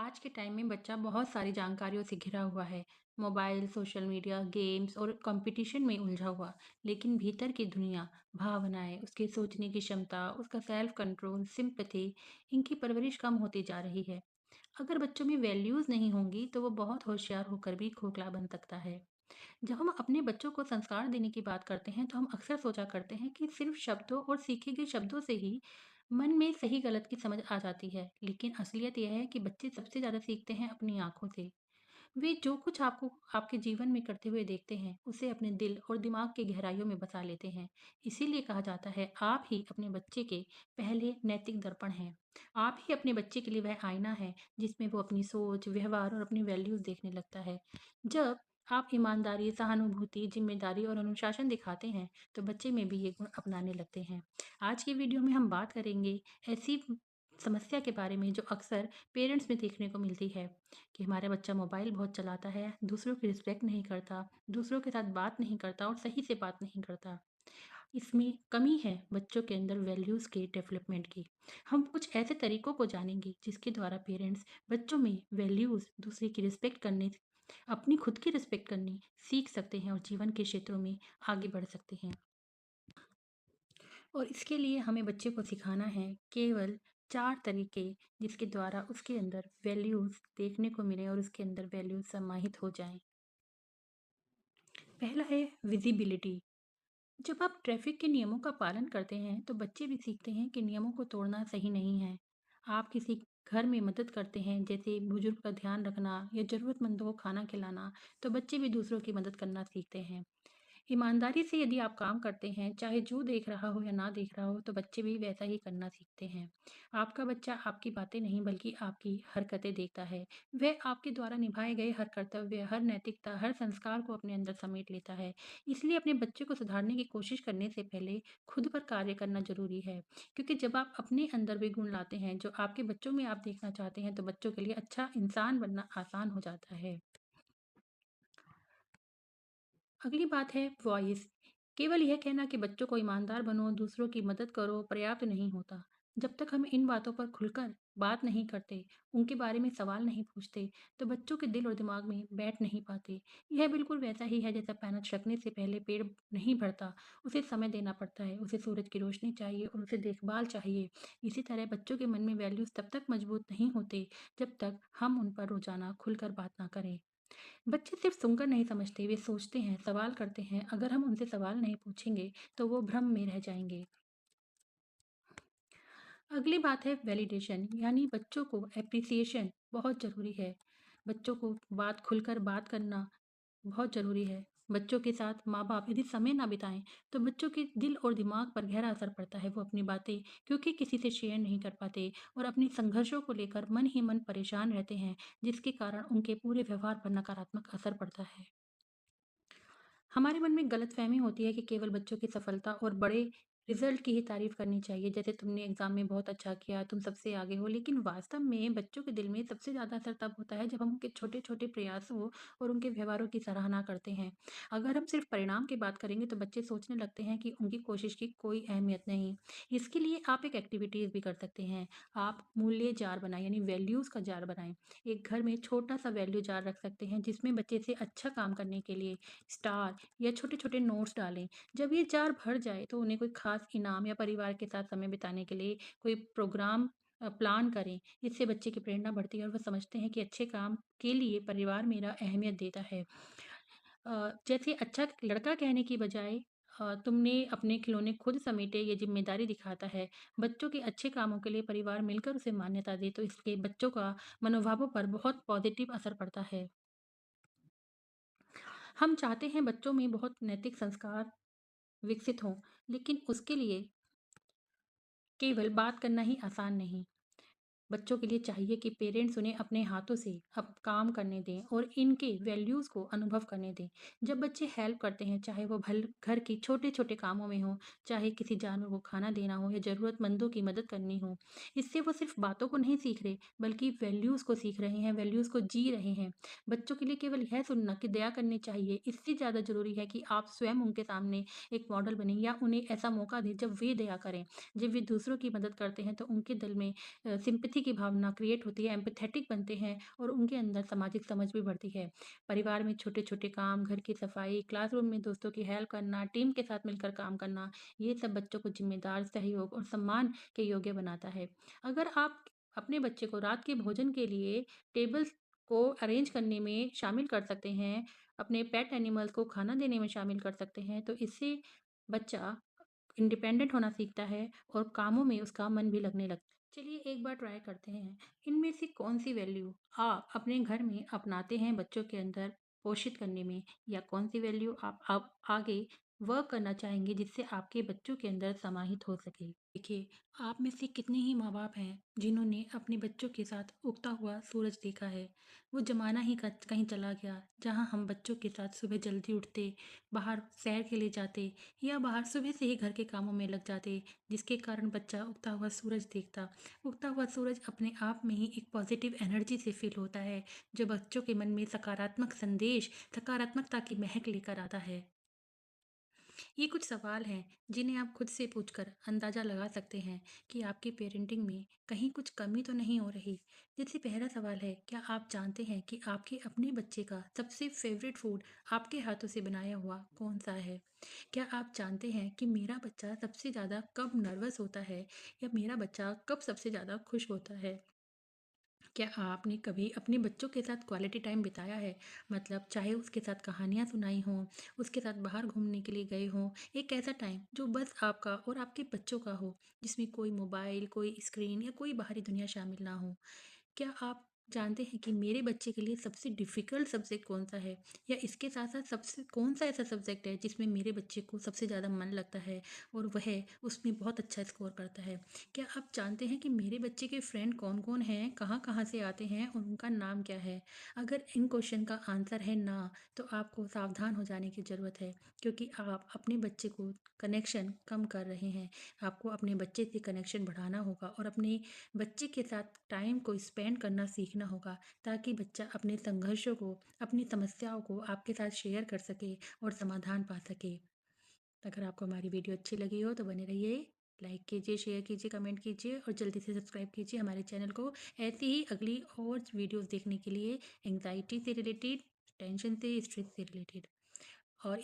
आज के टाइम में बच्चा बहुत सारी जानकारियों से घिरा हुआ है। मोबाइल, सोशल मीडिया, गेम्स और कंपटीशन में उलझा हुआ। लेकिन भीतर की दुनिया, भावनाएं, उसकी सोचने की क्षमता, उसका सेल्फ कंट्रोल, सिंपैथी, इनकी परवरिश कम होती जा रही है। अगर बच्चों में वैल्यूज नहीं होंगी तो वो बहुत होशियार होकर भी खोखला बन सकता है। जब हम अपने बच्चों को संस्कार देने की बात करते हैं तो हम अक्सर सोचा करते हैं कि सिर्फ शब्दों और सीखे गए शब्दों से ही मन में सही गलत की समझ आ जाती है। लेकिन असलियत यह है कि बच्चे सबसे ज़्यादा सीखते हैं अपनी आंखों से। वे जो कुछ आपको आपके जीवन में करते हुए देखते हैं उसे अपने दिल और दिमाग की गहराइयों में बसा लेते हैं। इसीलिए कहा जाता है, आप ही अपने बच्चे के पहले नैतिक दर्पण हैं। आप ही अपने बच्चे के लिए वह आईना है जिसमें वो अपनी सोच, व्यवहार और अपनी वैल्यूज देखने लगता है। जब आप ईमानदारी, सहानुभूति, जिम्मेदारी और अनुशासन दिखाते हैं तो बच्चे में भी ये गुण अपनाने लगते हैं। आज की वीडियो में हम बात करेंगे ऐसी समस्या के बारे में जो अक्सर पेरेंट्स में देखने को मिलती है, कि हमारा बच्चा मोबाइल बहुत चलाता है, दूसरों की रिस्पेक्ट नहीं करता, दूसरों के साथ बात नहीं करता और सही से बात नहीं करता। इसमें कमी है बच्चों के अंदर वैल्यूज़ के डेवलपमेंट की। हम कुछ ऐसे तरीकों को जानेंगे जिसके द्वारा पेरेंट्स बच्चों में वैल्यूज़, दूसरे की रिस्पेक्ट करने, अपनी खुद की रिस्पेक्ट करनी सीख सकते हैं और जीवन के क्षेत्रों में आगे बढ़ सकते हैं। और इसके लिए हमें बच्चे को सिखाना है केवल 4 तरीके, जिसके द्वारा उसके अंदर वैल्यूज़ देखने को मिले और उसके अंदर वैल्यूज़ समाहित हो जाएँ। पहला है विज़िबिलिटी। जब आप ट्रैफ़िक के नियमों का पालन करते हैं, तो बच्चे भी सीखते हैं कि नियमों को तोड़ना सही नहीं है। आप किसी घर में मदद करते हैं, जैसे बुजुर्ग का ध्यान रखना या ज़रूरतमंदों को खाना खिलाना, तो बच्चे भी दूसरों की मदद करना सीखते हैं। ईमानदारी से यदि आप काम करते हैं, चाहे जो देख रहा हो या ना देख रहा हो, तो बच्चे भी वैसा ही करना सीखते हैं। आपका बच्चा आपकी बातें नहीं बल्कि आपकी हरकतें देखता है। वह आपके द्वारा निभाए गए हर कर्तव्य, हर नैतिकता, हर संस्कार को अपने अंदर समेट लेता है। इसलिए अपने बच्चे को सुधारने की कोशिश करने से पहले खुद पर कार्य करना ज़रूरी है। क्योंकि जब आप अपने अंदर वे गुण लाते हैं, जो आपके बच्चों में आप देखना चाहते हैं, तो बच्चों के लिए अच्छा इंसान बनना आसान हो जाता है। अगली बात है वॉइस। केवल यह कहना कि बच्चों को ईमानदार बनो, दूसरों की मदद करो, पर्याप्त नहीं होता। जब तक हम इन बातों पर खुलकर बात नहीं करते, उनके बारे में सवाल नहीं पूछते, तो बच्चों के दिल और दिमाग में बैठ नहीं पाते। यह बिल्कुल वैसा ही है जैसा पैना छिड़कने से पहले पेड़ नहीं बढ़ता, उसे समय देना पड़ता है, उसे सूरज की रोशनी चाहिए और उसे देखभाल चाहिए। इसी तरह बच्चों के मन में वैल्यूज़ तब तक मजबूत नहीं होते, जब तक हम उन पर रोज़ाना खुलकर बात ना करें। बच्चे सिर्फ सुनकर नहीं समझते, वे सोचते हैं, सवाल करते हैं। अगर हम उनसे सवाल नहीं पूछेंगे, तो वो भ्रम में रह जाएँगे। अगली बात है वैलिडेशन, यानी बच्चों को एप्रिसिएशन बहुत ज़रूरी है। बच्चों को खुलकर बात करना बहुत ज़रूरी है। बच्चों के साथ माँ-बाप यदि समय ना बिताएँ, तो बच्चों के दिल और दिमाग पर गहरा असर पड़ता है। वो अपनी बातें क्योंकि किसी से शेयर नहीं कर पाते और अपने संघर्षों को लेकर मन ही मन परेशान रहते हैं, जिसके कारण उनके पूरे व्यवहार पर नकारात्मक असर पड़ता है। हमारे मन में गलतफ़हमी होती है कि केवल बच्चों की सफलता और बड़े रिज़ल्ट की ही तारीफ़ करनी चाहिए, जैसे तुमने एग्ज़ाम में बहुत अच्छा किया, तुम सबसे आगे हो। लेकिन वास्तव में बच्चों के दिल में सबसे ज़्यादा असर तब होता है जब हम उनके छोटे-छोटे प्रयासों और उनके व्यवहारों की सराहना करते हैं। अगर हम सिर्फ़ परिणाम की बात करेंगे तो बच्चे सोचने लगते हैं कि उनकी कोशिश की कोई अहमियत नहीं। इसके लिए आप एक एक्टिविटीज़ भी कर सकते हैं। आप मूल्य जार बनाएँ, यानी वैल्यूज़ का जार बनाएँ। एक घर में छोटा-सा वैल्यू जार रख सकते हैं जिसमें बच्चे से अच्छा काम करने के लिए स्टार या छोटे-छोटे नोट्स डालें। जब ये जार भर जाए तो उन्हें कोई ख़ास इनाम या परिवार के साथ समय बिताने के लिए कोई प्रोग्राम प्लान करें। इससे बच्चे की प्रेरणा बढ़ती है और वो समझते हैं कि अच्छे काम के लिए परिवार मेरा अहमियत देता है। जैसे अच्छा लड़का कहने की बजाय तुमने अपने खिलौने खुद समेटे, ये ज़िम्मेदारी दिखाता है। बच्चों के अच्छे कामों के लिए परिवार मिलकर उसे मान्यता दे तो इसके बच्चों का मनोभावों पर बहुत पॉज़िटिव असर पड़ता है। हम चाहते हैं बच्चों में बहुत नैतिक संस्कार विकसित हों, लेकिन उसके लिए केवल बात करना ही आसान नहीं। बच्चों के लिए चाहिए कि पेरेंट्स उन्हें अपने हाथों से अब काम करने दें और इनके वैल्यूज़ को अनुभव करने दें। जब बच्चे हेल्प करते हैं, चाहे वो भल घर की छोटे-छोटे कामों में हो, चाहे किसी जानवर को खाना देना हो या ज़रूरतमंदों की मदद करनी हो, इससे वो सिर्फ़ बातों को नहीं सीख रहे, बल्कि वैल्यूज़ को सीख रहे हैं, वैल्यूज़ को जी रहे हैं। बच्चों के लिए केवल यह सुनना कि दया करनी चाहिए, इससे ज़्यादा ज़रूरी है कि आप स्वयं उनके सामने एक मॉडल बनें या उन्हें ऐसा मौका दें जब वे दया करें। जब वे दूसरों की मदद करते हैं, तो उनके दिल में सिम्पैथी की भावना क्रिएट होती है, एम्पैथेटिक बनते हैं और उनके अंदर सामाजिक समझ भी बढ़ती है। परिवार में छोटे-छोटे काम, घर की सफाई, क्लासरूम में दोस्तों की हेल्प करना, टीम के साथ मिलकर काम करना, ये सब बच्चों को ज़िम्मेदार, सहयोग और सम्मान के योग्य बनाता है। अगर आप अपने बच्चे को रात के भोजन के लिए टेबल्स को अरेंज करने में शामिल कर सकते हैं, अपने पेट एनिमल्स को खाना देने में शामिल कर सकते हैं, तो इससे बच्चा इंडिपेंडेंट होना सीखता है और कामों में उसका मन भी लगने लगता है। चलिए एक बार ट्राई करते हैं। इनमें से कौन-सी वैल्यू आप अपने घर में अपनाते हैं बच्चों के अंदर पोषित करने में, या कौन-सी वैल्यू आप आगे वर्क करना चाहेंगे जिससे आपके बच्चों के अंदर समाहित हो सके? देखिए, आप में से कितने ही माँ-बाप हैं जिन्होंने अपने बच्चों के साथ उगता हुआ सूरज देखा है। वो ज़माना ही कहीं चला गया जहाँ हम बच्चों के साथ सुबह जल्दी उठते, बाहर सैर के लिए जाते या बाहर सुबह से ही घर के कामों में लग जाते, जिसके कारण बच्चा उगता हुआ सूरज देखता। उगता हुआ सूरज अपने आप में ही एक पॉजिटिव एनर्जी से फ़ील होता है, जो बच्चों के मन में सकारात्मक संदेश, सकारात्मकता की महक लेकर आता है। ये कुछ सवाल हैं जिन्हें आप खुद से पूछकर अंदाज़ा लगा सकते हैं कि आपकी पेरेंटिंग में कहीं कुछ कमी तो नहीं हो रही। जैसे पहला सवाल है, क्या आप जानते हैं कि आपके अपने बच्चे का सबसे फेवरेट फूड आपके हाथों से बनाया हुआ कौन-सा है? क्या आप जानते हैं कि मेरा बच्चा सबसे ज़्यादा कब नर्वस होता है, या मेरा बच्चा कब सबसे ज़्यादा खुश होता है? क्या आपने कभी अपने बच्चों के साथ क्वालिटी टाइम बिताया है? मतलब चाहे उसके साथ कहानियाँ सुनाई हों, उसके साथ बाहर घूमने के लिए गए हों, एक ऐसा टाइम जो बस आपका और आपके बच्चों का हो, जिसमें कोई मोबाइल, कोई स्क्रीन या कोई बाहरी दुनिया शामिल ना हो। क्या आप जानते हैं कि मेरे बच्चे के लिए सबसे डिफ़िकल्ट सब्जेक्ट कौन-सा है? या इसके साथ-साथ सबसे कौन-सा ऐसा सब्जेक्ट है जिसमें मेरे बच्चे को सबसे ज़्यादा मन लगता है और वह उसमें बहुत अच्छा स्कोर करता है? क्या आप जानते हैं कि मेरे बच्चे के फ्रेंड कौन-कौन हैं, कहाँ-कहाँ से आते हैं और उनका नाम क्या है? अगर इन क्वेश्चन का आंसर है ना, तो आपको सावधान हो जाने की ज़रूरत है, क्योंकि आप अपने बच्चे को कनेक्शन कम कर रहे हैं। आपको अपने बच्चे से कनेक्शन बढ़ाना होगा और अपने बच्चे के साथ टाइम को स्पेंड करना सीखना होगा, ताकि बच्चा अपने संघर्षों को, अपनी समस्याओं को आपके साथ शेयर कर सके और समाधान पा सके। अगर आपको हमारी वीडियो अच्छी लगी हो तो बने रहिए, लाइक कीजिए, शेयर कीजिए, कमेंट कीजिए और जल्दी से सब्सक्राइब कीजिए हमारे चैनल को। ऐसी ही अगली और वीडियोज़ देखने के लिए, एंग्ज़ायटी से रिलेटेड, टेंशन से, स्ट्रेस से रिलेटेड। और